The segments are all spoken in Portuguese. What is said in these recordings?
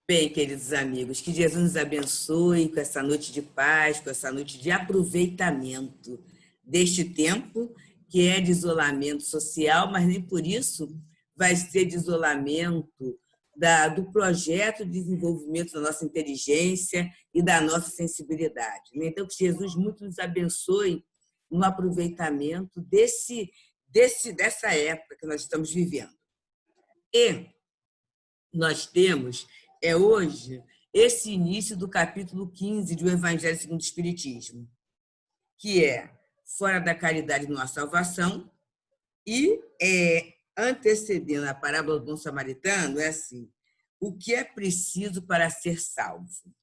Bem, queridos amigos, que Jesus nos abençoe com essa noite de paz, com essa noite de aproveitamento deste tempo que é de isolamento social, mas nem por isso vai ser de isolamento do projeto de desenvolvimento da nossa inteligência e da nossa sensibilidade. Então, que Jesus muito nos abençoe no aproveitamento dessa época que nós estamos vivendo. E nós temos hoje esse início do capítulo 15 do Evangelho segundo o Espiritismo, que é fora da caridade não há salvação, e antecedendo a parábola do bom samaritano, é assim: o que é preciso para ser salvo?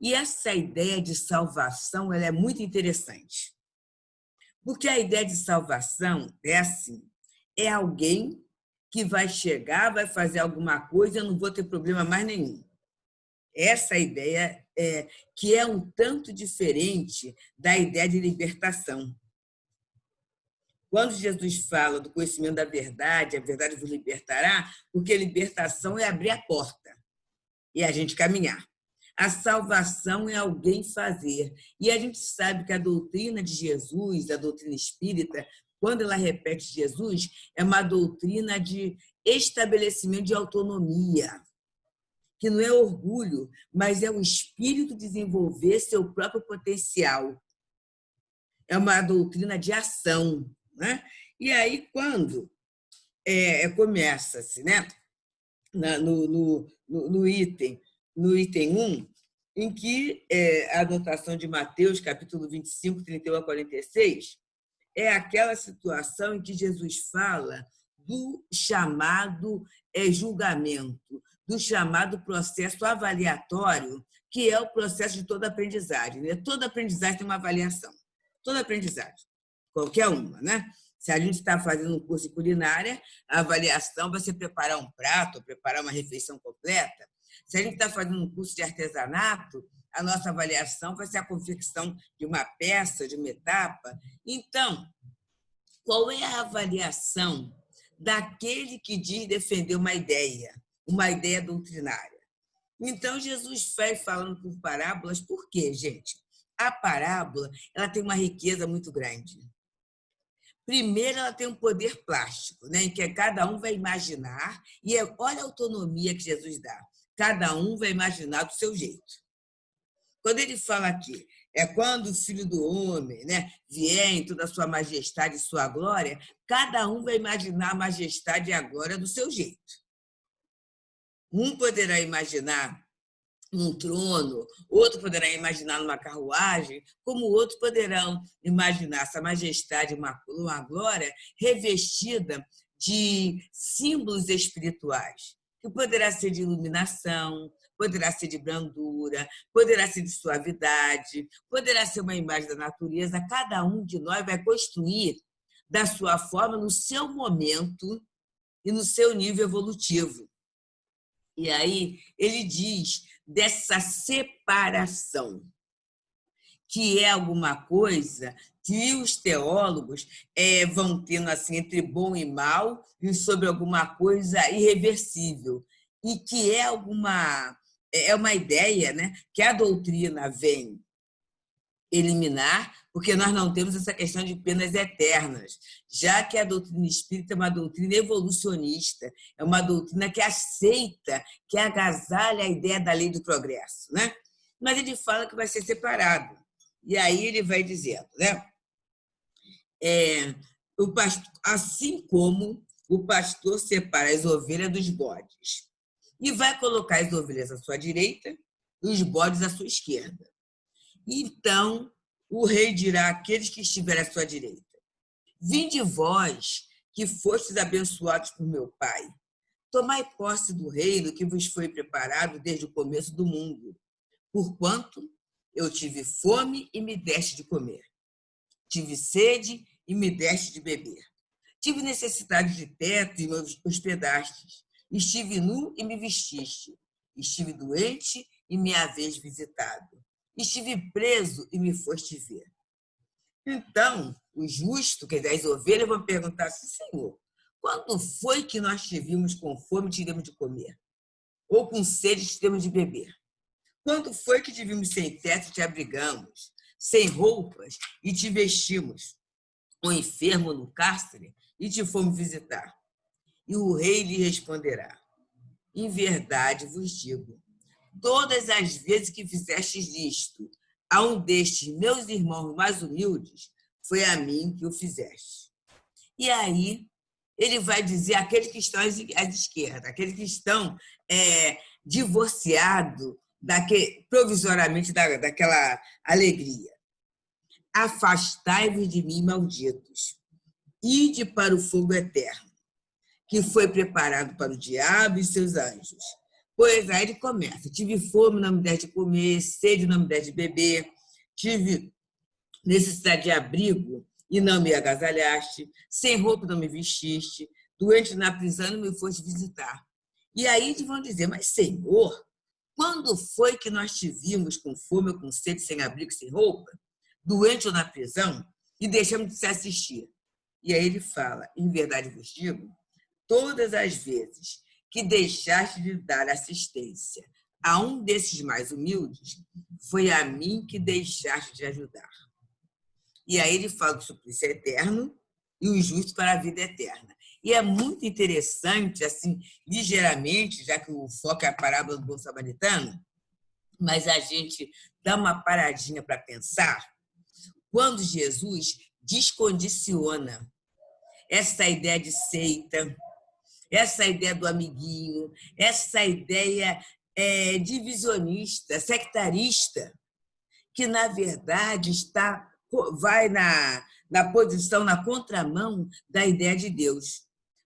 E essa ideia de salvação ela é muito interessante, porque a ideia de salvação é assim: é alguém que vai chegar, vai fazer alguma coisa, eu não vou ter problema mais nenhum. Essa ideia que é um tanto diferente da ideia de libertação. Quando Jesus fala do conhecimento da verdade, a verdade vos libertará, porque libertação é abrir a porta e a gente caminhar. A salvação é alguém fazer. E a gente sabe que a doutrina de Jesus, a doutrina espírita, quando ela repete Jesus, é uma doutrina de estabelecimento de autonomia, que não é orgulho, mas é o espírito desenvolver seu próprio potencial. É uma doutrina de ação, né? E aí, quando começa-se, né? No item 1, em que a anotação de Mateus, capítulo 25, 31 a 46, é aquela situação em que Jesus fala do chamado julgamento, do chamado processo avaliatório, que é o processo de toda aprendizagem. Né? Toda aprendizagem tem uma avaliação. Toda aprendizagem. Qualquer uma, né? Se a gente está fazendo um curso de culinária, a avaliação vai ser preparar um prato, preparar uma refeição completa. Se a gente está fazendo um curso de artesanato, a nossa avaliação vai ser a confecção de uma peça, de uma etapa. Então, qual é a avaliação daquele que diz defender uma ideia doutrinária? Então, Jesus vai falando por parábolas, por quê, gente? A parábola ela tem uma riqueza muito grande. Primeiro, ela tem um poder plástico, né, em que cada um vai imaginar, e olha a autonomia que Jesus dá. Cada um vai imaginar do seu jeito. Quando ele fala aqui, é quando o Filho do Homem, né, vier em toda a sua majestade e sua glória, cada um vai imaginar a majestade e a glória do seu jeito. Um poderá imaginar num trono, outro poderá imaginar numa carruagem, como outros poderão imaginar essa majestade, uma glória revestida de símbolos espirituais, que poderá ser de iluminação, poderá ser de brandura, poderá ser de suavidade, poderá ser uma imagem da natureza. Cada um de nós vai construir da sua forma, no seu momento e no seu nível evolutivo. E aí ele diz dessa separação, que é alguma coisa que os teólogos vão tendo assim entre bom e mal e sobre alguma coisa irreversível, e que é uma ideia, né, que a doutrina vem eliminar, porque nós não temos essa questão de penas eternas, já que a doutrina espírita é uma doutrina evolucionista, é uma doutrina que aceita, que agasalha a ideia da lei do progresso, né? Mas ele fala que vai ser separado. E aí ele vai dizendo, né? Assim como o pastor separa as ovelhas dos bodes e vai colocar as ovelhas à sua direita e os bodes à sua esquerda. Então, o rei dirá àqueles que estiverem à sua direita: vinde vós, que fostes abençoados por meu Pai. Tomai posse do reino que vos foi preparado desde o começo do mundo. Porquanto eu tive fome e me deste de comer. Tive sede e me deste de beber. Tive necessidade de teto e me hospedastes. Estive nu e me vestiste. Estive doente e me haveis visitado. Estive preso e me foste ver. Então, o justo, quer dizer, as ovelhas vão perguntar assim: Senhor, quando foi que nós te vimos com fome e tivemos de comer? ou com sede temos de beber? Quando foi que te vimos sem teto e te abrigamos, sem roupas e te vestimos, ou enfermo no cárcere e te fomos visitar? E o rei lhe responderá: em verdade vos digo, todas as vezes que fizestes isto a um destes meus irmãos mais humildes, foi a mim que o fizeste. E aí ele vai dizer aqueles que estão à esquerda, aqueles que estão divorciados provisoriamente daquela alegria. Afastai-vos de mim, malditos, ide para o fogo eterno, que foi preparado para o diabo e seus anjos. Pois aí ele começa: tive fome, não me deste de comer, sede, não me deste de beber, tive necessidade de abrigo e não me agasalhaste, sem roupa não me vestiste, doente na prisão não me foste visitar. E aí eles vão dizer: mas Senhor, quando foi que nós te vimos com fome ou com sede, sem abrigo, sem roupa, doente ou na prisão, e deixamos de se assistir? E aí ele fala: em verdade vos digo, todas as vezes que deixaste de dar assistência a um desses mais humildes, foi a mim que deixaste de ajudar. E aí ele fala do suplício eterno e o justo para a vida eterna. E é muito interessante, assim, ligeiramente, já que o foco é a parábola do bom samaritano, mas a gente dá uma paradinha para pensar quando Jesus descondiciona essa ideia de seita, essa ideia do amiguinho, essa ideia divisionista, sectarista, que, na verdade, vai na posição, na contramão da ideia de Deus.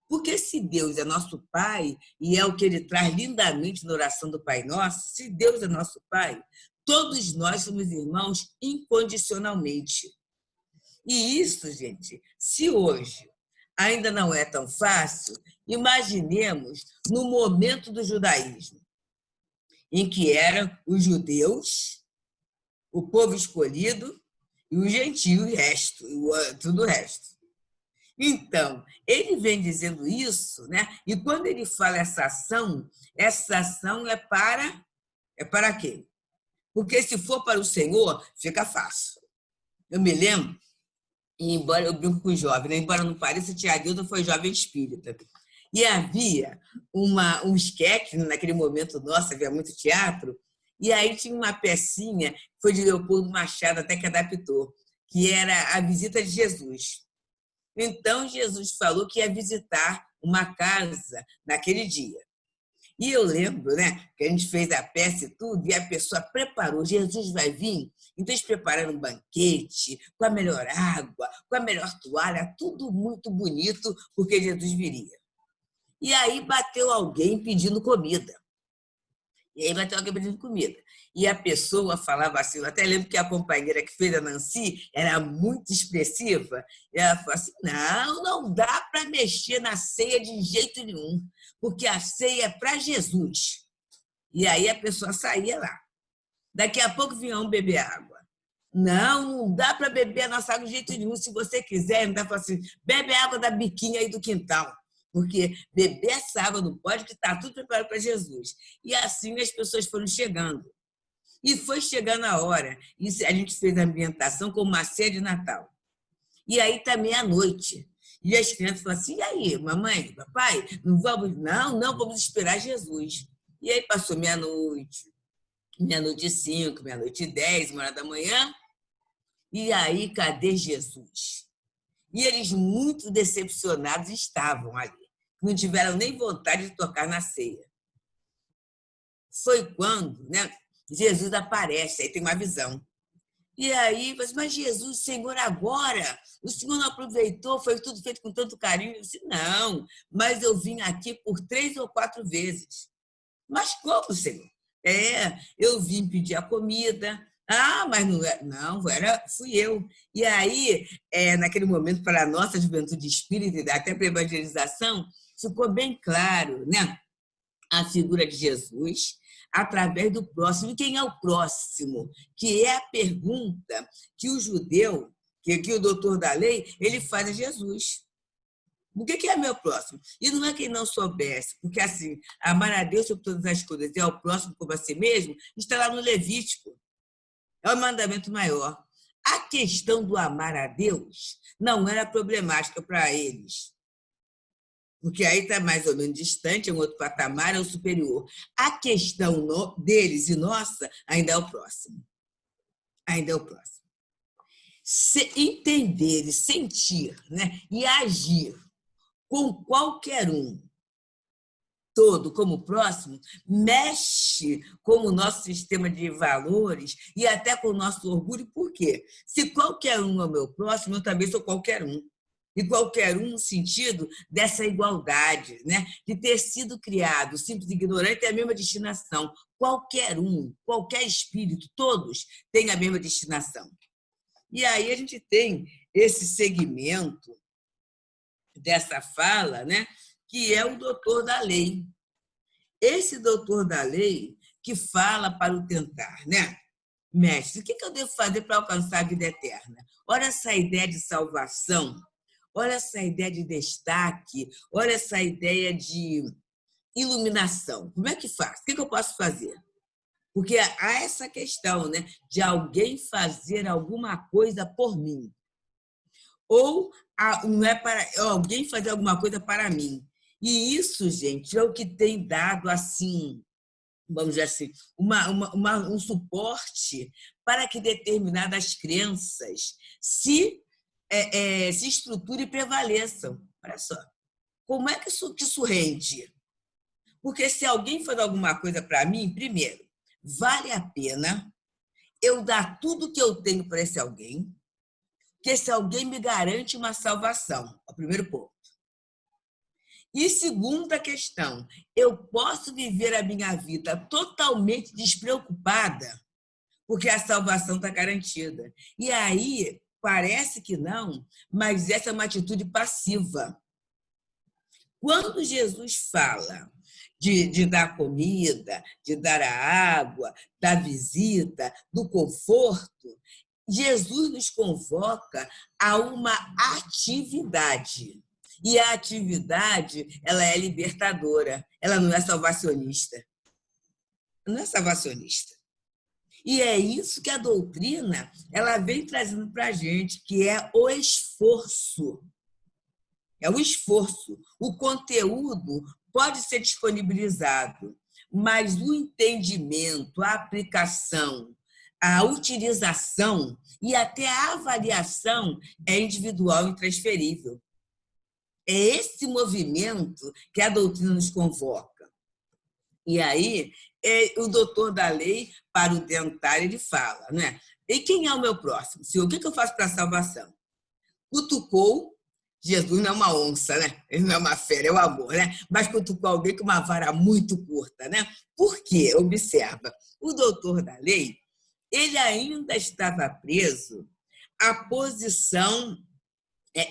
Porque se Deus é nosso Pai, e é o que ele traz lindamente na oração do Pai Nosso, se Deus é nosso Pai, todos nós somos irmãos incondicionalmente. E isso, gente, se hoje ainda não é tão fácil, imaginemos no momento do judaísmo, em que eram os judeus, o povo escolhido, e o gentio e tudo o resto. Então, ele vem dizendo isso, né? E quando ele fala essa ação é para quê? Porque se for para o Senhor, fica fácil. Eu me lembro, e embora eu brinco com o jovem, né? Embora não pareça, Tia Guilda foi jovem espírita. E havia um esquete, naquele momento nosso, havia muito teatro, e aí tinha uma pecinha, que foi de Leopoldo Machado, até que adaptou, que era a visita de Jesus. Então, Jesus falou que ia visitar uma casa naquele dia. E eu lembro, né, que a gente fez a peça e tudo, e a pessoa preparou: Jesus vai vir. Então, eles prepararam um banquete, com a melhor água, com a melhor toalha, tudo muito bonito, porque Jesus viria. E aí bateu alguém pedindo comida. E a pessoa falava assim, eu até lembro que a companheira que fez a Nancy era muito expressiva, e ela falou assim: não dá para mexer na ceia de jeito nenhum, porque a ceia é para Jesus. E aí a pessoa saía lá. Daqui a pouco vinha um beber água. Não dá para beber a nossa água de jeito nenhum. Se você quiser, não dá para assim, bebe a água da biquinha aí do quintal. Porque beber essa água não pode, que está tudo preparado para Jesus. E assim as pessoas foram chegando. E foi chegando a hora. E a gente fez a ambientação com uma ceia de Natal. E aí está meia-noite. E as crianças falam assim: e aí, mamãe, papai, não vamos? Não, vamos esperar Jesus. E aí passou meia-noite, meia-noite e 5, meia-noite e 10, 1h da manhã. E aí, cadê Jesus? E eles, muito decepcionados, estavam ali. Não tiveram nem vontade de tocar na ceia. Foi quando, né, Jesus aparece, aí tem uma visão. E aí, mas Jesus, Senhor, agora? O Senhor não aproveitou, foi tudo feito com tanto carinho? Eu disse: não, mas eu vim aqui por 3 ou 4 vezes. Mas como, Senhor? Eu vim pedir a comida. Mas fui eu. E aí, naquele momento, para a nossa juventude espírita, até para a evangelização, ficou bem claro, né, a figura de Jesus através do próximo. E quem é o próximo? Que é a pergunta que o judeu, que o doutor da lei, ele faz a Jesus. O que é meu próximo? E não é quem não soubesse, porque assim, amar a Deus sobre todas as coisas e ao próximo como a si mesmo, está lá no Levítico. É o mandamento maior. A questão do amar a Deus não era problemática para eles, porque aí está mais ou menos distante, é um outro patamar, é o superior. A questão deles e nossa ainda é o próximo. Ainda é o próximo. Entender e sentir, né, e agir com qualquer um, todo como próximo, mexe com o nosso sistema de valores e até com o nosso orgulho. Por quê? Se qualquer um é o meu próximo, eu também sou qualquer um. E qualquer um no sentido dessa igualdade, né? De ter sido criado, simples e ignorante, é a mesma destinação. Qualquer um, qualquer espírito, todos têm a mesma destinação. E aí a gente tem esse segmento dessa fala, né? Que é o doutor da lei. Esse doutor da lei que fala para o tentar, né? Mestre, o que eu devo fazer para alcançar a vida eterna? Olha essa ideia de salvação, olha essa ideia de destaque, olha essa ideia de iluminação. Como é que faz? O que eu posso fazer? Porque há essa questão, né, de alguém fazer alguma coisa por mim. Ou não é para alguém fazer alguma coisa para mim. E isso, gente, é o que tem dado, assim, vamos dizer assim, um suporte para que determinadas crenças se estruturem e prevaleçam. Olha só, como é que isso rende? Porque se alguém faz alguma coisa para mim, primeiro, vale a pena eu dar tudo que eu tenho para esse alguém, que esse alguém me garante uma salvação. É o primeiro ponto. E segunda questão, eu posso viver a minha vida totalmente despreocupada, porque a salvação está garantida. E aí, parece que não, mas essa é uma atitude passiva. Quando Jesus fala de dar comida, de dar a água, da visita, do conforto, Jesus nos convoca a uma atividade. E a atividade, ela é libertadora, ela não é salvacionista. Não é salvacionista. E é isso que a doutrina ela vem trazendo para a gente, que é o esforço. É o esforço. O conteúdo pode ser disponibilizado, mas o entendimento, a aplicação, a utilização e até a avaliação é individual e intransferível. É esse movimento que a doutrina nos convoca. E aí, o doutor da lei, para o dentário, ele fala, né? E quem é o meu próximo? Senhor, o que eu faço para a salvação? Cutucou, Jesus não é uma onça, né? Ele não é uma fera, é o amor, né? Mas cutucou alguém com uma vara muito curta, né? Por quê? Observa, o doutor da lei, ele ainda estava preso à posição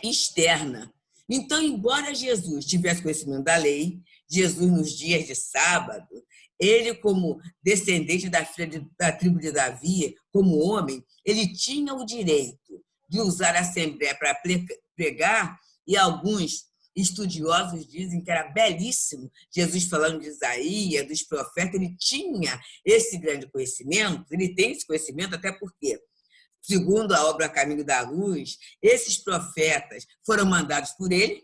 externa. Então, embora Jesus tivesse conhecimento da lei, Jesus nos dias de sábado, ele como descendente da tribo de Davi, como homem, ele tinha o direito de usar a Assembleia para pregar, e alguns estudiosos dizem que era belíssimo, Jesus falando de Isaías, dos profetas, ele tinha esse grande conhecimento, ele tem esse conhecimento até porque segundo a obra Caminho da Luz, esses profetas foram mandados por ele.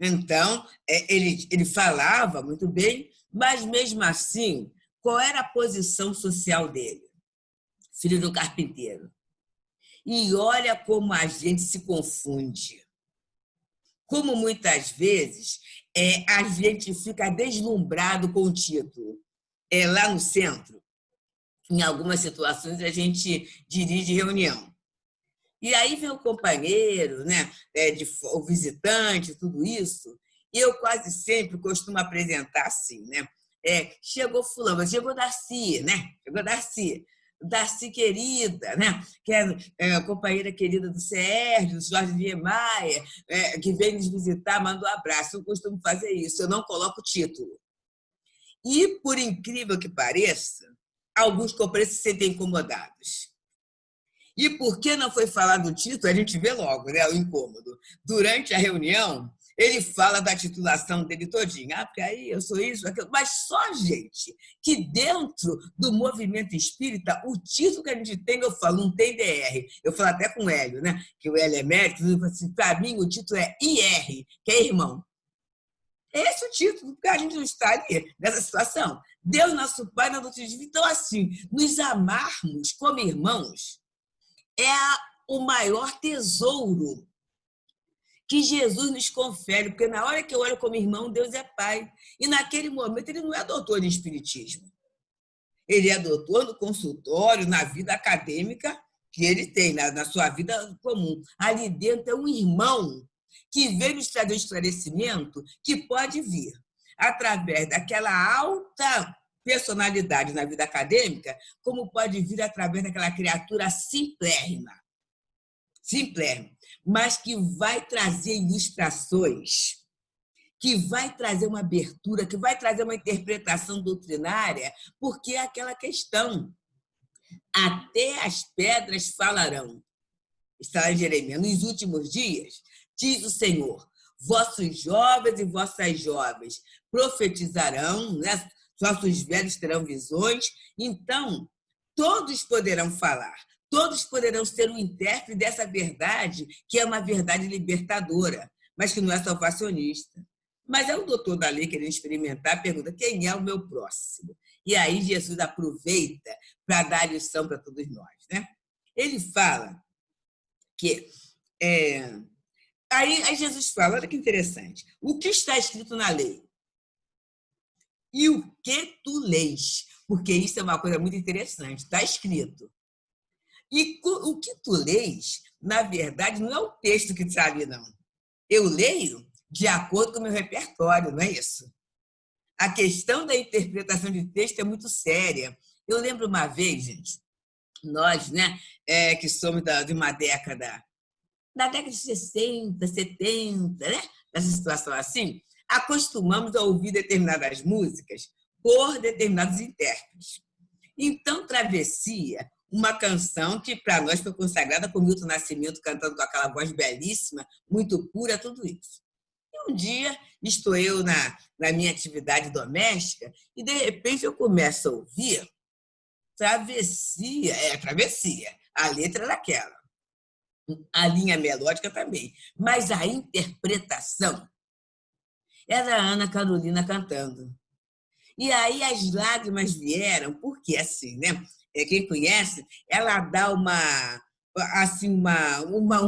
Então, ele falava muito bem, mas mesmo assim, qual era a posição social dele? Filho do carpinteiro. E olha como a gente se confunde. Como muitas vezes a gente fica deslumbrado com o título. Lá no centro, em algumas situações, a gente dirige reunião. E aí vem o companheiro, né, o visitante, tudo isso, e eu quase sempre costumo apresentar assim, né? Chegou fulano, chegou Darcy, né? Chegou Darcy. Darcy querida, né? Que é a companheira querida do Sérgio, do Jorge Niemeyer, que vem nos visitar, manda um abraço. Eu costumo fazer isso, eu não coloco título. E, por incrível que pareça, alguns companheiros se sentem incomodados. E por que não foi falado o título? A gente vê logo, né, o incômodo. Durante a reunião, ele fala da titulação dele todinha. Porque aí eu sou isso, aquilo. Mas só, gente, que dentro do movimento espírita, o título que a gente tem, eu falo, não tem DR. Eu falo até com o Hélio, né? Que o Hélio é médico. Assim, para mim, o título é IR, que é irmão. Esse é o título, porque a gente não está ali nessa situação. Deus, nosso Pai, na doutrina divina. Então, assim, nos amarmos como irmãos é o maior tesouro que Jesus nos confere, porque na hora que eu olho como irmão, Deus é Pai. E naquele momento ele não é doutor em espiritismo. Ele é doutor no consultório, na vida acadêmica que ele tem, na sua vida comum. Ali dentro é um irmão que veio nos trazer um esclarecimento que pode vir através daquela alta personalidade na vida acadêmica, como pode vir através daquela criatura simplérrima, mas que vai trazer ilustrações, que vai trazer uma abertura, que vai trazer uma interpretação doutrinária, porque é aquela questão. Até as pedras falarão. Está em Jeremias. Nos últimos dias, diz o Senhor, vossos jovens e vossas jovens profetizarão, né? Vossos velhos terão visões. Então, todos poderão falar. Todos poderão ser um intérprete dessa verdade, que é uma verdade libertadora, mas que não é salvacionista. Mas é o doutor da lei querendo experimentar, pergunta, quem é o meu próximo? E aí Jesus aproveita para dar lição para todos nós, né? Ele fala que... Aí Jesus fala, olha que interessante, o que está escrito na lei? E o que tu lês? Porque isso é uma coisa muito interessante, está escrito. E o que tu lês, na verdade, não é o texto que está ali, não. Eu leio de acordo com o meu repertório, não é isso? A questão da interpretação de texto é muito séria. Eu lembro uma vez, gente, nós, né, que somos de uma década, da década de 60, 70, né, nessa situação assim, acostumamos a ouvir determinadas músicas por determinados intérpretes. Então, Travessia, uma canção que para nós foi consagrada por Milton Nascimento, cantando com aquela voz belíssima, muito pura, tudo isso. E um dia, estou eu na minha atividade doméstica e, de repente, eu começo a ouvir Travessia, Travessia, a letra era aquela, a linha melódica também, mas a interpretação era a Ana Carolina cantando. E aí as lágrimas vieram, porque assim, né? Quem conhece, ela dá um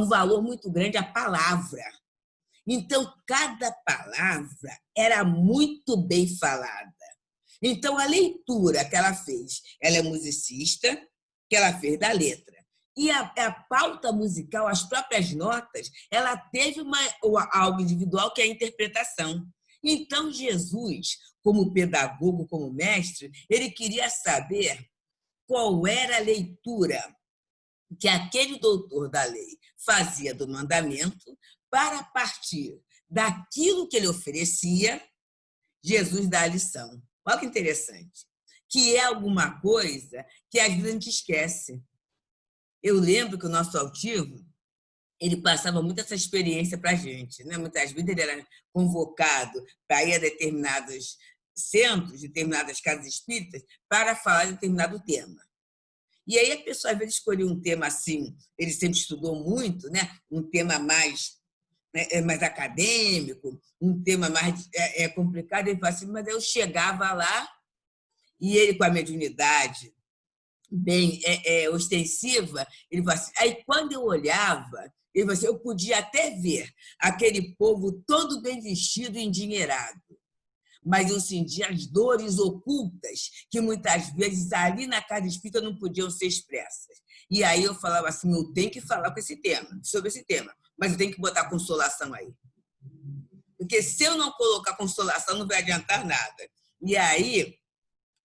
valor muito grande à palavra. Então, cada palavra era muito bem falada. Então, a leitura que ela fez, ela é musicista, que ela fez da letra. E a pauta musical, as próprias notas, ela teve algo individual que é a interpretação. Então, Jesus, como pedagogo, como mestre, ele queria saber qual era a leitura que aquele doutor da lei fazia do mandamento para partir daquilo que ele oferecia, Jesus dá a lição. Olha que interessante. Que é alguma coisa que às vezes a gente esquece. Eu lembro que o nosso altivo, ele passava muito essa experiência para a gente, né? Muitas vezes ele era convocado para ir a determinados centros, determinadas casas espíritas, para falar de determinado tema. E aí a pessoa, às vezes, escolhia um tema assim, ele sempre estudou muito, né? Um tema mais acadêmico, um tema mais complicado, ele falava assim, mas eu chegava lá e ele, com a mediunidade bem ostensiva, ele falava assim, aí quando eu olhava, ele falava assim, eu podia até ver aquele povo todo bem vestido e endinheirado, mas eu sentia as dores ocultas que muitas vezes ali na casa espírita não podiam ser expressas. E aí eu falava assim, eu tenho que falar sobre esse tema, mas eu tenho que botar consolação aí. Porque se eu não colocar consolação, não vai adiantar nada. E aí,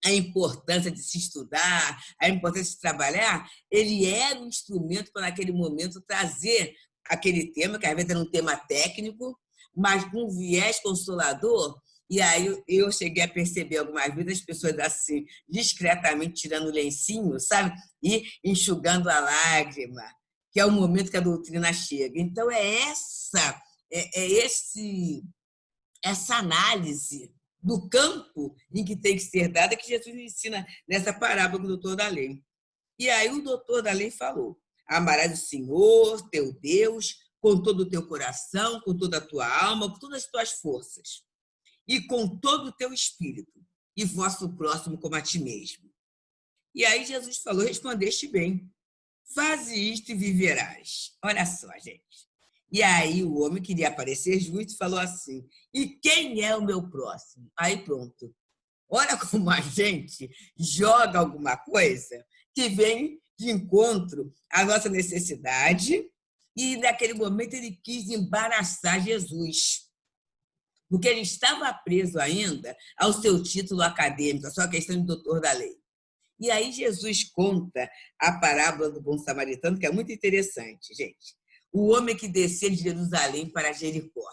a importância de se estudar, a importância de se trabalhar, ele era um instrumento para, naquele momento, trazer aquele tema, que às vezes era um tema técnico, mas com um viés consolador, E aí eu cheguei a perceber algumas vezes as pessoas assim, discretamente tirando o lencinho, sabe? E enxugando a lágrima, que é o momento que a doutrina chega. Então essa análise do campo em que tem que ser dada que Jesus ensina nessa parábola do doutor da lei. E aí o doutor da lei falou: amarás o Senhor, teu Deus, com todo o teu coração, com toda a tua alma, com todas as tuas forças, e com todo o teu espírito, e vosso próximo como a ti mesmo. E aí Jesus falou: respondeste bem, faze isto e viverás. Olha só, gente. E aí o homem queria parecer justo e falou assim: e quem é o meu próximo? Aí pronto. Olha como a gente joga alguma coisa que vem de encontro à nossa necessidade, e naquele momento ele quis embaraçar Jesus, porque ele estava preso ainda ao seu título acadêmico, à sua questão de doutor da lei. E aí Jesus conta a parábola do bom samaritano, que é muito interessante, gente. O homem que descia de Jerusalém para Jericó.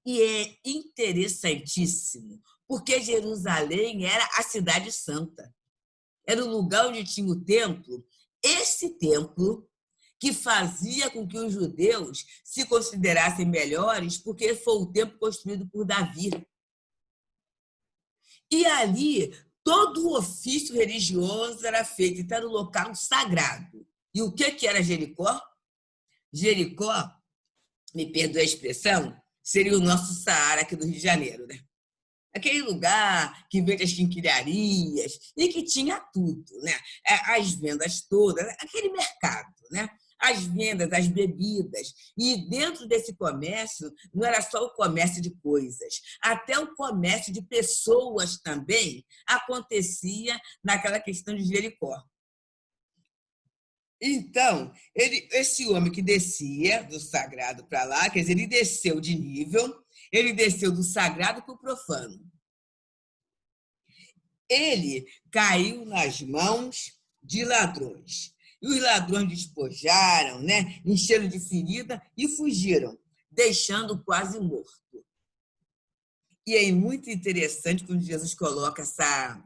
E é interessantíssimo, porque Jerusalém era a cidade santa. Era o lugar onde tinha o templo. Esse templo que fazia com que os judeus se considerassem melhores, porque foi o templo construído por Davi. E ali, todo o ofício religioso era feito, então era um local sagrado. E o que era Jericó? Jericó, me perdoe a expressão, seria o nosso Saara aqui do Rio de Janeiro, né? Aquele lugar que vende as quinquilharias e que tinha tudo, né? As vendas todas, aquele mercado, né? As vendas, as bebidas. E dentro desse comércio, não era só o comércio de coisas, até o comércio de pessoas também acontecia naquela questão de Jericó. Então, esse homem que descia do sagrado para lá, quer dizer, ele desceu de nível, ele desceu do sagrado para o profano. Ele caiu nas mãos de ladrões. E os ladrões despojaram, né? Encheram de ferida e fugiram, deixando quase morto. E é muito interessante quando Jesus coloca essa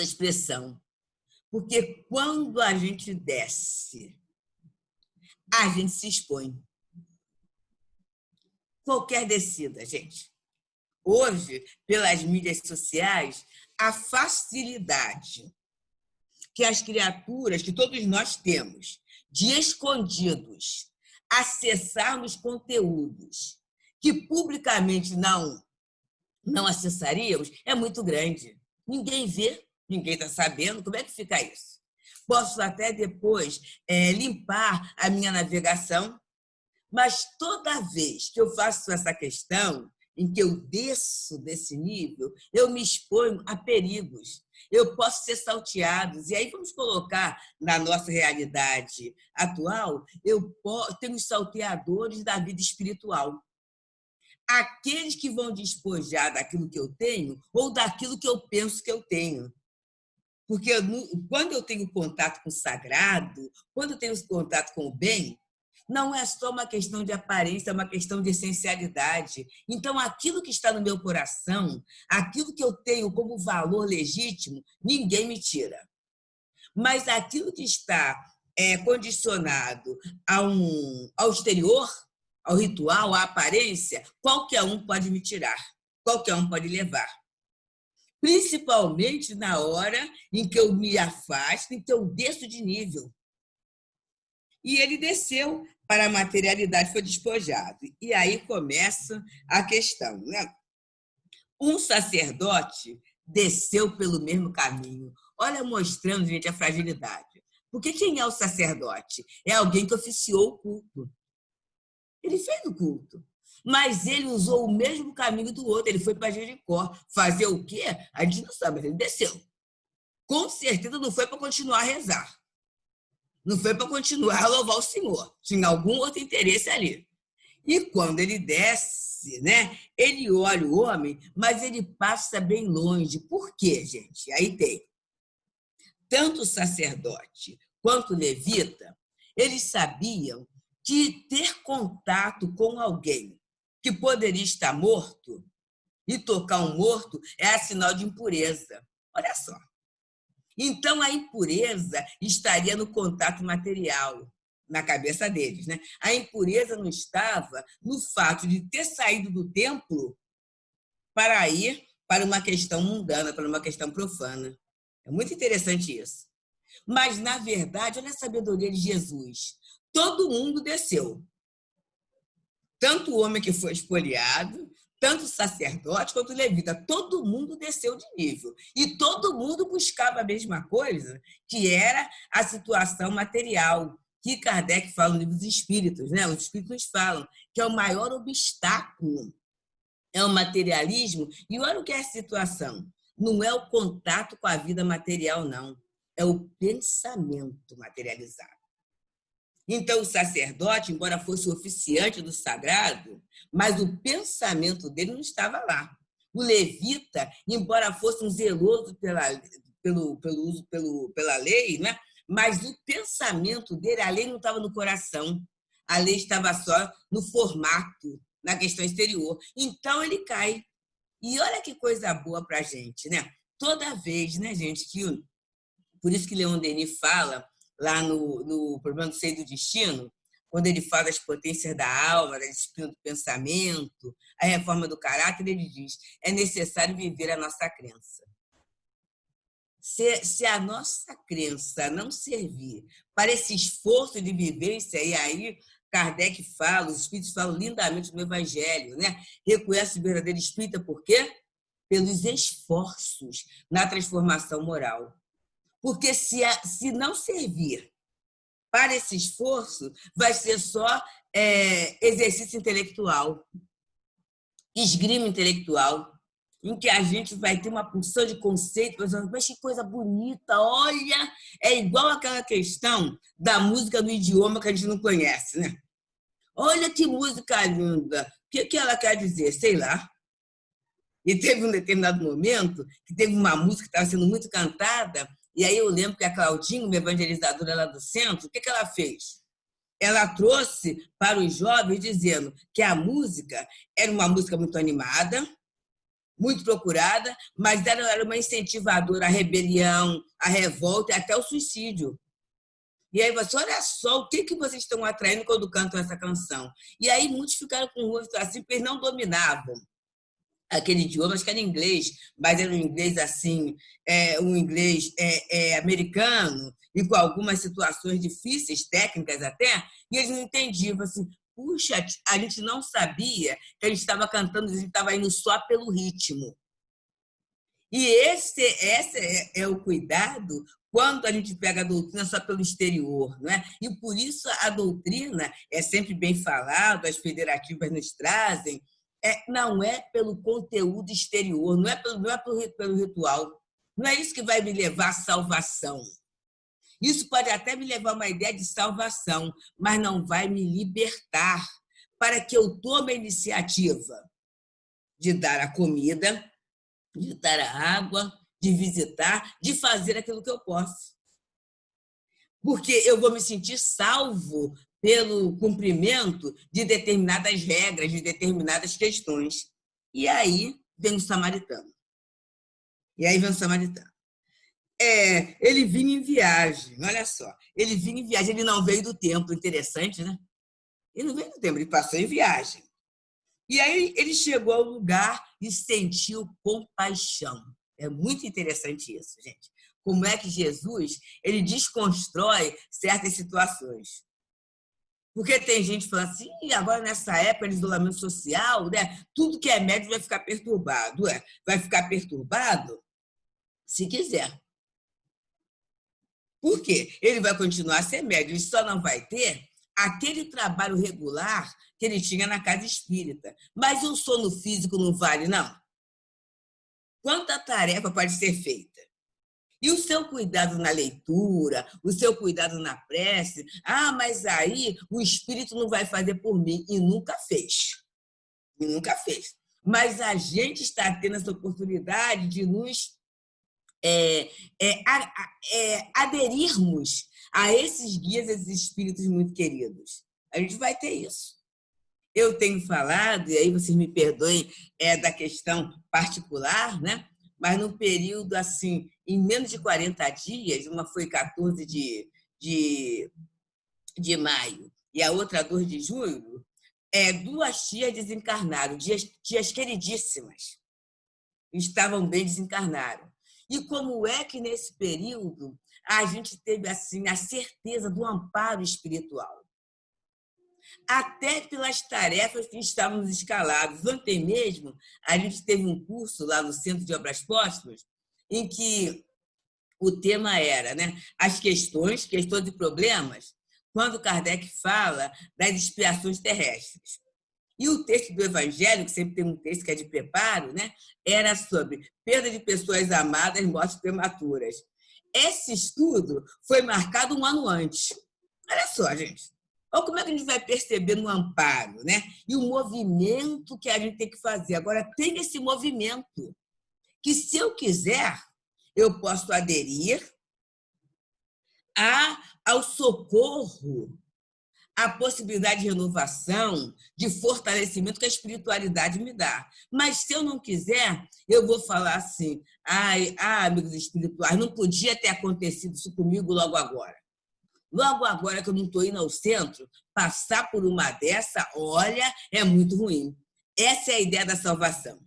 expressão. Porque quando a gente desce, a gente se expõe. Qualquer descida, gente. Hoje, pelas mídias sociais, a facilidade que as criaturas, que todos nós temos, de escondidos, acessarmos conteúdos que publicamente não acessaríamos, é muito grande. Ninguém vê, ninguém está sabendo. Como é que fica isso? Posso até depois limpar a minha navegação, mas toda vez que eu faço essa questão, em que eu desço desse nível, eu me exponho a perigos. Eu posso ser salteado. E aí vamos colocar na nossa realidade atual, tenho os salteadores da vida espiritual. Aqueles que vão despojar daquilo que eu tenho ou daquilo que eu penso que eu tenho. Porque quando eu tenho contato com o sagrado, quando eu tenho contato com o bem, não é só uma questão de aparência, é uma questão de essencialidade. Então, aquilo que está no meu coração, aquilo que eu tenho como valor legítimo, ninguém me tira. Mas aquilo que está condicionado ao exterior, ao ritual, à aparência, qualquer um pode me tirar, qualquer um pode levar. Principalmente na hora em que eu me afasto, em que eu desço de nível. E ele desceu para a materialidade, foi despojado. E aí começa a questão, né? Um sacerdote desceu pelo mesmo caminho. Olha, mostrando, gente, a fragilidade. Porque quem é o sacerdote? É alguém que oficiou o culto. Ele fez o culto. Mas ele usou o mesmo caminho do outro. Ele foi para Jericó. Fazer o quê? A gente não sabe, mas ele desceu. Com certeza não foi para continuar a rezar. Não foi para continuar a louvar o Senhor. Tinha algum outro interesse ali. E quando ele desce, né, ele olha o homem, mas ele passa bem longe. Por quê, gente? Aí tem. Tanto o sacerdote quanto o levita, eles sabiam que ter contato com alguém que poderia estar morto E tocar um morto é sinal de impureza. Olha só. Então, a impureza estaria no contato material, na cabeça deles, né? A impureza não estava no fato de ter saído do templo para ir para uma questão mundana, para uma questão profana. É muito interessante isso. Mas, na verdade, olha a sabedoria de Jesus. Todo mundo desceu. Tanto o homem que foi espoliado, tanto o sacerdote quanto o levita. Todo mundo desceu de nível. E todo mundo buscava a mesma coisa, que era a situação material, que Kardec fala no livro dos Espíritos, né? Os Espíritos falam que é o maior obstáculo, é o materialismo. E olha o que é a situação. Não é o contato com a vida material, não. É o pensamento materializado. Então, o sacerdote, embora fosse o oficiante do sagrado, mas o pensamento dele não estava lá. O levita, embora fosse um zeloso pela lei, né? Mas o pensamento dele, a lei não estava no coração, a lei estava só no formato, na questão exterior. Então, ele cai. E olha que coisa boa para a gente, né? Toda vez, né, gente, que... Por isso que Leon Denis fala lá no Problema do Seio e do Destino, quando ele fala das potências da alma, da disciplina do pensamento, a reforma do caráter, ele diz: é necessário viver a nossa crença. Se a nossa crença não servir para esse esforço de vivência, e aí Kardec fala, os espíritos falam lindamente no Evangelho, né? Reconhece o verdadeiro espírita por quê? Pelos esforços na transformação moral. Porque se não servir para esse esforço, vai ser só exercício intelectual, esgrima intelectual, em que a gente vai ter uma porção de conceito, pensando, mas que coisa bonita, olha, é igual aquela questão da música no idioma que a gente não conhece, né? Olha que música linda, o que ela quer dizer? Sei lá. E teve um determinado momento que teve uma música que estava sendo muito cantada, e aí eu lembro que a Claudinha, uma evangelizadora lá do centro, o que ela fez? Ela trouxe para os jovens dizendo que a música era uma música muito animada, muito procurada, mas era uma incentivadora à rebelião, à revolta e até ao suicídio. E aí você, olha só o que vocês estão atraindo quando cantam essa canção. E aí muitos ficaram com o rosto assim, porque eles não dominavam aquele idioma, acho que era inglês, mas era um inglês assim, um inglês americano, e com algumas situações difíceis, técnicas até, e eles não entendiam, assim, puxa, a gente não sabia que a gente estava cantando, a gente estava indo só pelo ritmo. E esse é o cuidado quando a gente pega a doutrina só pelo exterior, não é? E por isso a doutrina é sempre bem falado, as federativas nos trazem, não é pelo conteúdo exterior, não é pelo ritual. Não é isso que vai me levar à salvação. Isso pode até me levar a uma ideia de salvação, mas não vai me libertar para que eu tome a iniciativa de dar a comida, de dar a água, de visitar, de fazer aquilo que eu posso. Porque eu vou me sentir salvo pelo cumprimento de determinadas regras, de determinadas questões. E aí vem o samaritano. Ele vinha em viagem, olha só. Ele vinha em viagem, ele não veio do templo, interessante, né? Ele não veio do templo, ele passou em viagem. E aí ele chegou ao lugar e sentiu compaixão. É muito interessante isso, gente. Como é que Jesus ele desconstrói certas situações. Porque tem gente falando assim, agora nessa época de isolamento social, né, tudo que é médio vai ficar perturbado. Vai ficar perturbado se quiser. Por quê? Ele vai continuar a ser médio, ele só não vai ter aquele trabalho regular que ele tinha na casa espírita. Mas o sono físico não vale, não? Quanta tarefa pode ser feita? E o seu cuidado na leitura, o seu cuidado na prece, mas aí o espírito não vai fazer por mim. E nunca fez. E nunca fez. Mas a gente está tendo essa oportunidade de nos aderirmos a esses guias, esses espíritos muito queridos. A gente vai ter isso. eu tenho falado, e aí vocês me perdoem, é da questão particular, né? Mas num período assim, em menos de 40 dias, uma foi 14 de, de maio e a outra 2 de julho, duas tias desencarnaram, tias queridíssimas, estavam bem, desencarnaram. E como é que nesse período a gente teve assim a certeza do amparo espiritual? Até pelas tarefas que estávamos escalados. Ontem mesmo, a gente teve um curso lá no Centro de Obras Póstumas, em que o tema era, né, as questões e problemas, quando Kardec fala das expiações terrestres. E o texto do Evangelho, que sempre tem um texto que é de preparo, né, era sobre perda de pessoas amadas, mortes prematuras. Esse estudo foi marcado um ano antes. Olha só, gente. Olha como é que a gente vai perceber no amparo, né? E o movimento que a gente tem que fazer. Agora, tem esse movimento que, se eu quiser, eu posso aderir ao socorro, à possibilidade de renovação, de fortalecimento que a espiritualidade me dá. Mas, se eu não quiser, eu vou falar assim, amigos espirituais, não podia ter acontecido isso comigo logo agora. Logo agora que eu não estou indo ao centro, passar por uma dessa, olha, é muito ruim. Essa é a ideia da salvação.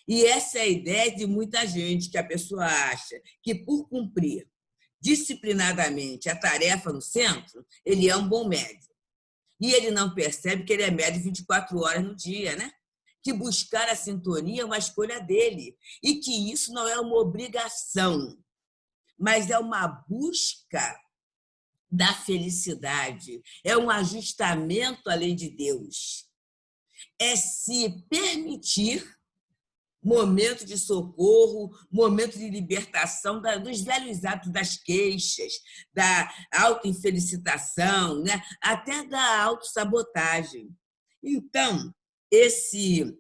E essa é a ideia de muita gente, que a pessoa acha que, por cumprir disciplinadamente a tarefa no centro, ele é um bom médium. E ele não percebe que ele é médium 24 horas no dia, né? Que buscar a sintonia é uma escolha dele. E que isso não é uma obrigação, mas é uma busca da felicidade, é um ajustamento à lei de Deus, é se permitir momento de socorro, momento de libertação dos velhos hábitos das queixas, da autoinfelicitação, né? Até da autossabotagem. Então, esse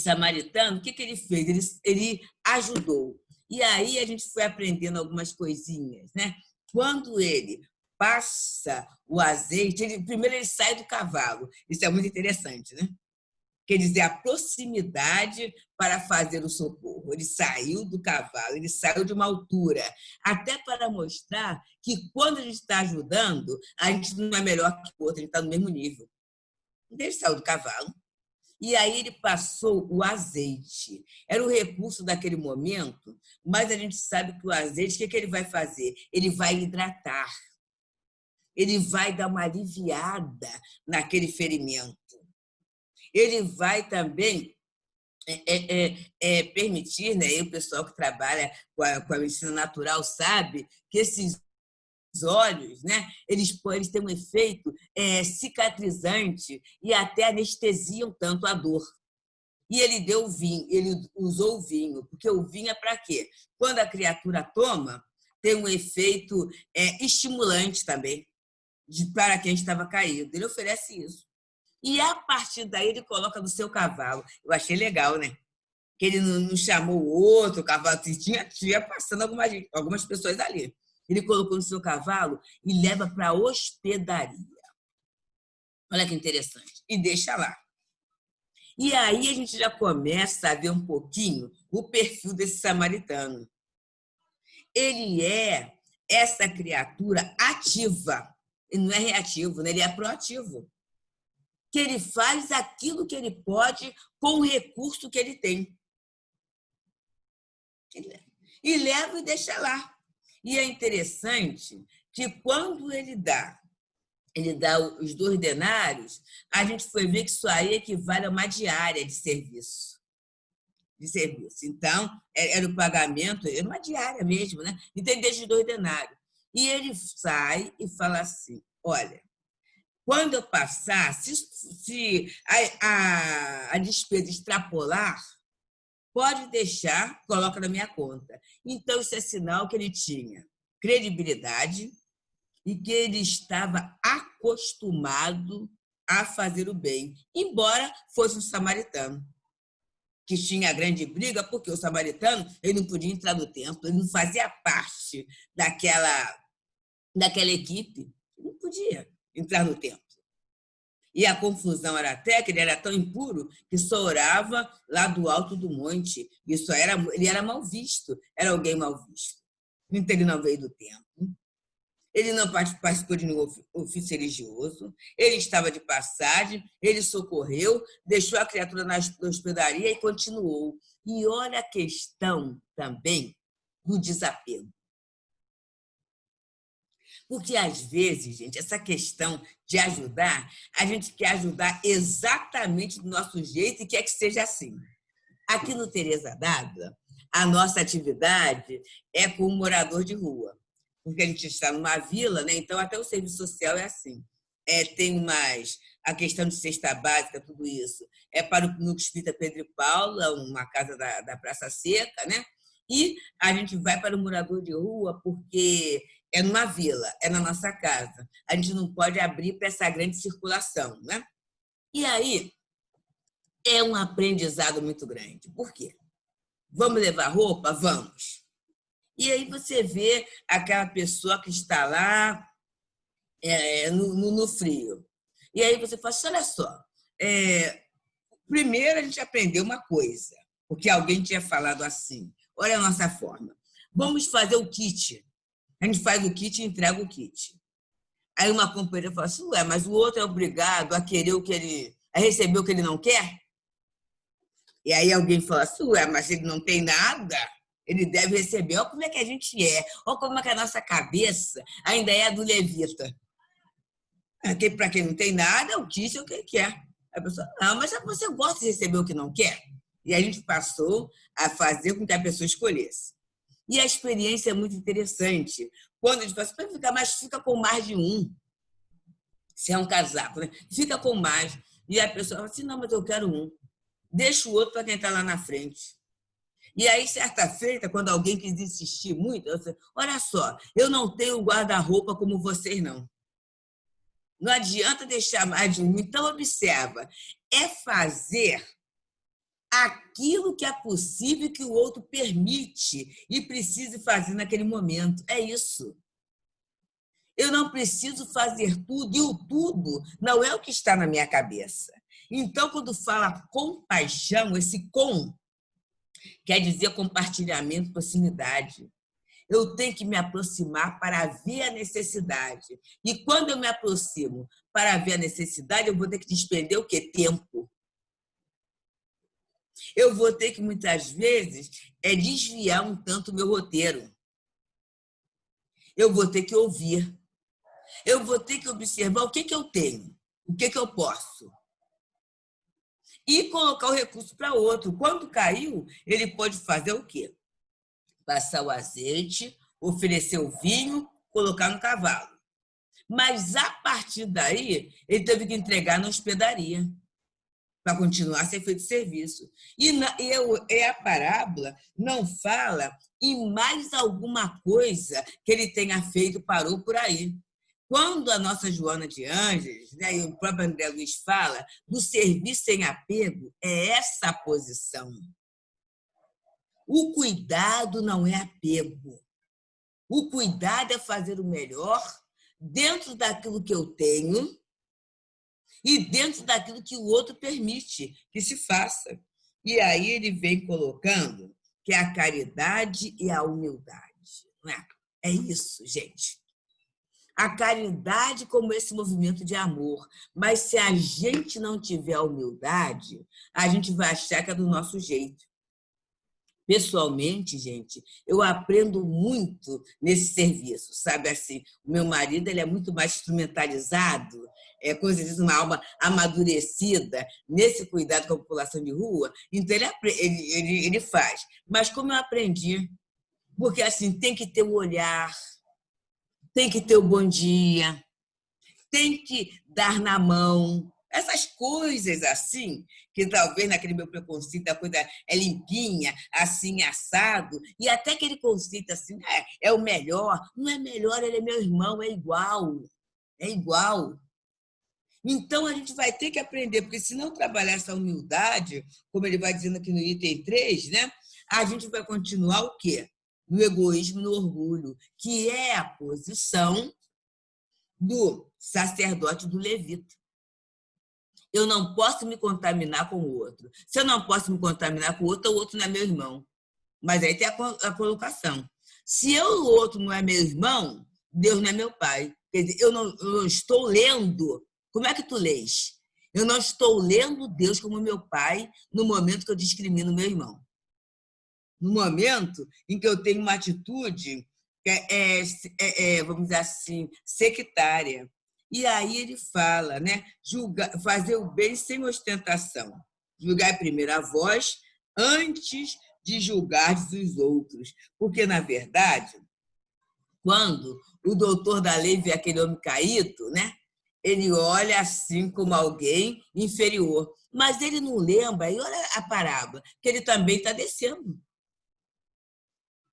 samaritano, o que ele fez? Ele ajudou. E aí a gente foi aprendendo algumas coisinhas, né? Quando ele passa o azeite, primeiro ele sai do cavalo. Isso é muito interessante, né? Quer dizer, a proximidade para fazer o socorro. Ele saiu do cavalo, ele saiu de uma altura, até para mostrar que quando a gente está ajudando, a gente não é melhor que o outro, a gente está no mesmo nível. Então, ele saiu do cavalo, e aí ele passou o azeite. Era o recurso daquele momento, mas a gente sabe que o azeite, o que ele vai fazer? Ele vai hidratar. Ele vai dar uma aliviada naquele ferimento. Ele vai também permitir, né? E o pessoal que trabalha com a medicina natural sabe que esses óleos, né? Eles têm um efeito cicatrizante e até anestesiam tanto a dor. E ele deu vinho, ele usou o vinho, porque o vinho é para quê? Quando a criatura toma, tem um efeito estimulante também para quem estava caído. Ele oferece isso. E a partir daí ele coloca no seu cavalo. Eu achei legal, né? Que ele não chamou o outro cavalo, tinha passando algumas pessoas ali. Ele colocou no seu cavalo e leva para a hospedaria. Olha que interessante. E deixa lá. E aí a gente já começa a ver um pouquinho o perfil desse samaritano. Ele é essa criatura ativa. Ele não é reativo, né? Ele é proativo. Que ele faz aquilo que ele pode com o recurso que ele tem. E leva e deixa lá. E é interessante que quando ele dá os 2 denários, a gente foi ver que isso aí equivale a uma diária de serviço. Então, era o pagamento, era uma diária mesmo, né? Então, ele deixa os 2 denários. E ele sai e fala assim, olha, quando eu passar, se a despesa extrapolar, pode deixar, coloca na minha conta. Então, isso é sinal que ele tinha credibilidade e que ele estava acostumado a fazer o bem, embora fosse um samaritano, que tinha grande briga, porque o samaritano ele não podia entrar no templo, ele não fazia parte daquela equipe, ele não podia entrar no templo. E a confusão era até que ele era tão impuro que só orava lá do alto do monte. Ele era mal visto, era alguém mal visto. Então ele não veio do templo, ele não participou de nenhum ofício religioso, ele estava de passagem, ele socorreu, deixou a criatura na hospedaria e continuou. E olha a questão também do desapego. Porque, às vezes, gente, essa questão de ajudar, a gente quer ajudar exatamente do nosso jeito e quer que seja assim. Aqui no Teresa d'Ávila, a nossa atividade é com o morador de rua, porque a gente está numa vila, né? Então até o serviço social é assim. Tem mais a questão de cesta básica, tudo isso. É para o Núcleo Espírita Pedro e Paula, uma casa da Praça Seca, né? E a gente vai para o morador de rua porque é numa vila, é na nossa casa. A gente não pode abrir para essa grande circulação, né? E aí é um aprendizado muito grande. Por quê? Vamos levar roupa? Vamos. E aí você vê aquela pessoa que está lá no frio. E aí você fala assim, olha só, primeiro a gente aprendeu uma coisa, porque alguém tinha falado assim, olha a nossa forma, vamos fazer o kit. A gente faz o kit e entrega o kit. Aí uma companheira fala assim, ué, mas o outro é obrigado a querer a receber o que ele não quer? E aí alguém fala assim, ué, mas ele não tem nada, ele deve receber. Olha como é que a gente é, olha como é que a nossa cabeça ainda é a do levita. Para quem não tem nada, o que é o que ele quer. A pessoa, não, mas você gosta de receber o que não quer? E a gente passou a fazer com que a pessoa escolhesse. E a experiência é muito interessante. Quando a gente fala assim, mas fica com mais de um. Se é um casaco, né? Fica com mais. E a pessoa fala assim, não, mas eu quero um. Deixa o outro para quem está lá na frente. E aí, certa feita, quando alguém quis insistir muito, eu disse, olha só, eu não tenho guarda-roupa como vocês, não. Não adianta deixar mais de um. Então, observa, é fazer aquilo que é possível que o outro permite e precise fazer naquele momento. É isso. Eu não preciso fazer tudo, e o tudo não é o que está na minha cabeça. Então, quando fala compaixão, esse quer dizer compartilhamento, proximidade. Eu tenho que me aproximar para ver a necessidade. E quando eu me aproximo para ver a necessidade, eu vou ter que despender o quê? Tempo. Eu vou ter que, muitas vezes, desviar um tanto o meu roteiro. Eu vou ter que ouvir. Eu vou ter que observar o que eu tenho, o que eu posso. E colocar o recurso para outro. Quando caiu, ele pode fazer o quê? Passar o azeite, oferecer o vinho, colocar no cavalo. Mas, a partir daí, ele teve que entregar na hospedaria para continuar a ser feito serviço. E a parábola não fala em mais alguma coisa que ele tenha feito, parou por aí. Quando a nossa Joana de Ângeles, né, e o próprio André Luiz fala do serviço sem apego, é essa a posição. O cuidado não é apego. O cuidado é fazer o melhor dentro daquilo que eu tenho e dentro daquilo que o outro permite que se faça. E aí ele vem colocando que é a caridade e a humildade. Não é? É isso, gente. A caridade como esse movimento de amor. Mas se a gente não tiver a humildade, a gente vai achar que é do nosso jeito. Pessoalmente, gente, eu aprendo muito nesse serviço, sabe assim, o meu marido ele é muito mais instrumentalizado, coisa de uma alma amadurecida nesse cuidado com a população de rua, então ele faz. Mas como eu aprendi? Porque assim, tem que ter o olhar, tem que ter o bom dia, tem que dar na mão, essas coisas assim, que talvez naquele meu preconceito a coisa é limpinha, assim, assado, e até aquele conceito assim, é o melhor, não é melhor, ele é meu irmão, é igual, é igual. Então, a gente vai ter que aprender, porque se não trabalhar essa humildade, como ele vai dizendo aqui no item 3, né, a gente vai continuar o quê? No egoísmo, no orgulho, que é a posição do sacerdote do levita. Eu não posso me contaminar com o outro. Se eu não posso me contaminar com o outro não é meu irmão. Mas aí tem a colocação. Se o outro não é meu irmão, Deus não é meu pai. Quer dizer, eu não estou lendo. Como é que tu lês? Eu não estou lendo Deus como meu pai no momento que eu discrimino meu irmão. No momento em que eu tenho uma atitude vamos dizer assim, sectária. E aí ele fala, né? Fazer o bem sem ostentação. Julgai primeiro a vós, antes de julgar os outros. Porque, na verdade, quando o doutor da lei vê aquele homem caído, né? Ele olha assim como alguém inferior. Mas ele não lembra, e olha a parábola, que ele também está descendo.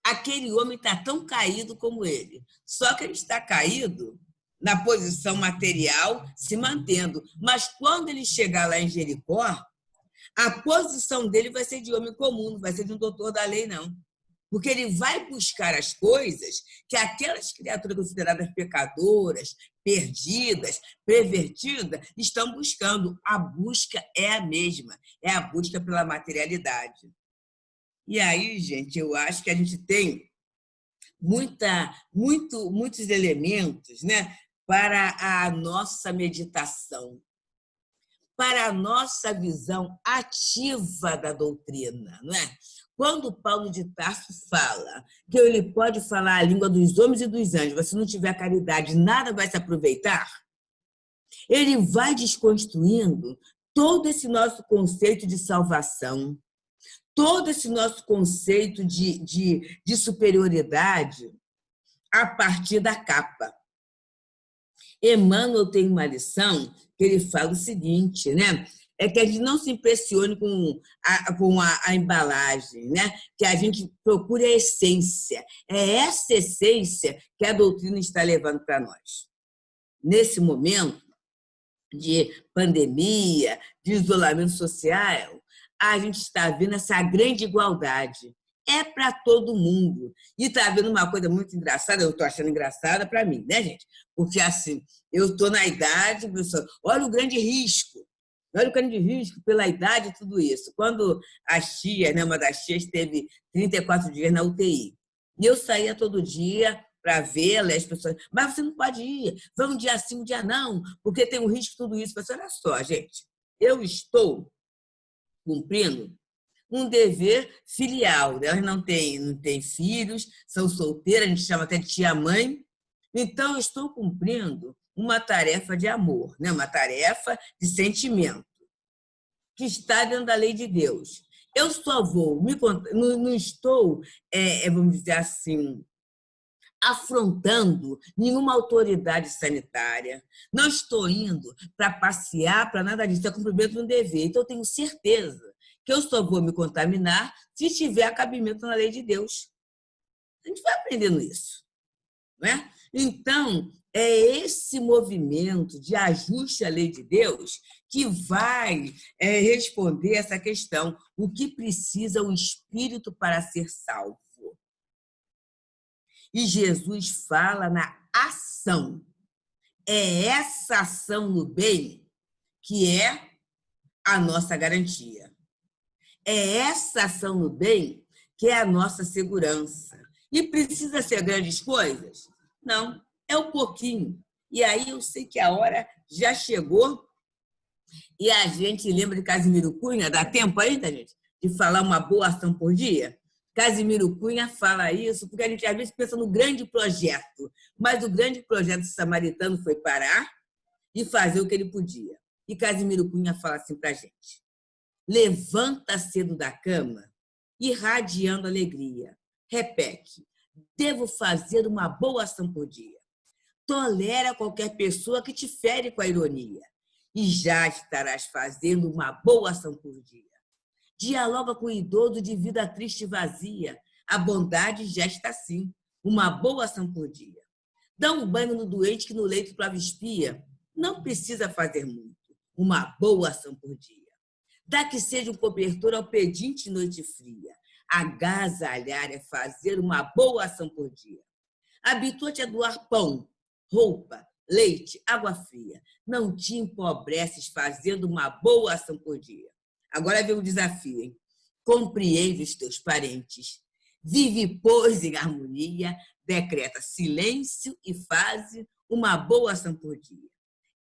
Aquele homem está tão caído como ele. Só que ele está caído na posição material, se mantendo. Mas quando ele chegar lá em Jericó, a posição dele vai ser de homem comum, não vai ser de um doutor da lei, não. Porque ele vai buscar as coisas que aquelas criaturas consideradas pecadoras, perdidas, pervertidas, estão buscando. A busca é a mesma, é a busca pela materialidade. E aí, gente, eu acho que a gente tem muitos elementos, né, para a nossa meditação, para a nossa visão ativa da doutrina, não é? Quando Paulo de Tarso fala que ele pode falar a língua dos homens e dos anjos, mas se não tiver caridade, nada vai se aproveitar, ele vai desconstruindo todo esse nosso conceito de salvação, todo esse nosso conceito de superioridade a partir da capa. Emmanuel tem uma lição que ele fala o seguinte, né? É que a gente não se impressione com a embalagem, né? Que a gente procure a essência. É essa essência que a doutrina está levando para nós. Nesse momento de pandemia, de isolamento social, a gente está vendo essa grande igualdade. É para todo mundo. E está vendo uma coisa muito engraçada, eu estou achando engraçada para mim, né, gente? Porque, assim, eu estou na idade, pessoal, olha o grande risco. Olha o grande risco pela idade e tudo isso. Quando a tia, né, uma das tias, teve 34 dias na UTI. E eu saía todo dia para vê-la, as pessoas, mas você não pode ir, vamos um dia sim, um dia não, porque tem um risco tudo isso. Mas olha só, gente, eu estou cumprindo um dever filial. Elas não têm filhos, são solteiras, a gente chama até de tia-mãe. Então, eu estou cumprindo uma tarefa de amor, né? Uma tarefa de sentimento, que está dentro da lei de Deus. Eu só vou, não estou, vamos dizer assim, afrontando nenhuma autoridade sanitária. Não estou indo para passear, para nada disso. É cumprimento de um dever. Então, eu tenho certeza que eu só vou me contaminar se tiver cabimento na lei de Deus. A gente vai aprendendo isso, não é? Então, é esse movimento de ajuste à lei de Deus que vai responder essa questão. O que precisa o espírito para ser salvo? E Jesus fala na ação. É essa ação no bem que é a nossa garantia. É essa ação no bem que é a nossa segurança. E precisa ser grandes coisas? Não, é um pouquinho. E aí eu sei que a hora já chegou e a gente lembra de Casimiro Cunha, dá tempo ainda, gente, de falar uma boa ação por dia? Casimiro Cunha fala isso porque a gente às vezes pensa no grande projeto, mas o grande projeto samaritano foi parar e fazer o que ele podia. E Casimiro Cunha fala assim para a gente: levanta cedo da cama, irradiando alegria. Repete: devo fazer uma boa ação por dia. Tolera qualquer pessoa que te fere com a ironia e já estarás fazendo uma boa ação por dia. Dialoga com o idoso de vida triste e vazia. A bondade já está assim, uma boa ação por dia. Dá um banho no doente que no leito clava espia. Não precisa fazer muito, uma boa ação por dia. Dá que seja um cobertor ao pedinte noite fria. Agasalhar é fazer uma boa ação por dia. Habitua-te a doar pão, roupa, leite, água fria. Não te empobreces fazendo uma boa ação por dia. Agora vem o desafio, hein? Compreende os teus parentes. Vive, pois, em harmonia, decreta silêncio e faze uma boa ação por dia.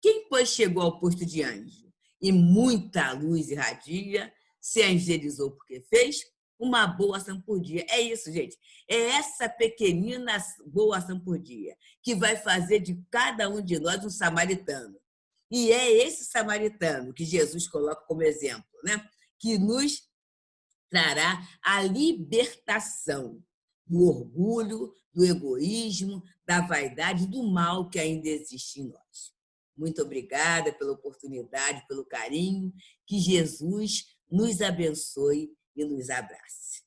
Quem, pois, chegou ao posto de anjo e muita luz irradia, se angelizou porque fez uma boa ação por dia. É isso, gente. É essa pequenina boa ação por dia que vai fazer de cada um de nós um samaritano. E é esse samaritano que Jesus coloca como exemplo, né? Que nos trará a libertação do orgulho, do egoísmo, da vaidade, do mal que ainda existe em nós. Muito obrigada pela oportunidade, pelo carinho. Que Jesus nos abençoe e nos abrace.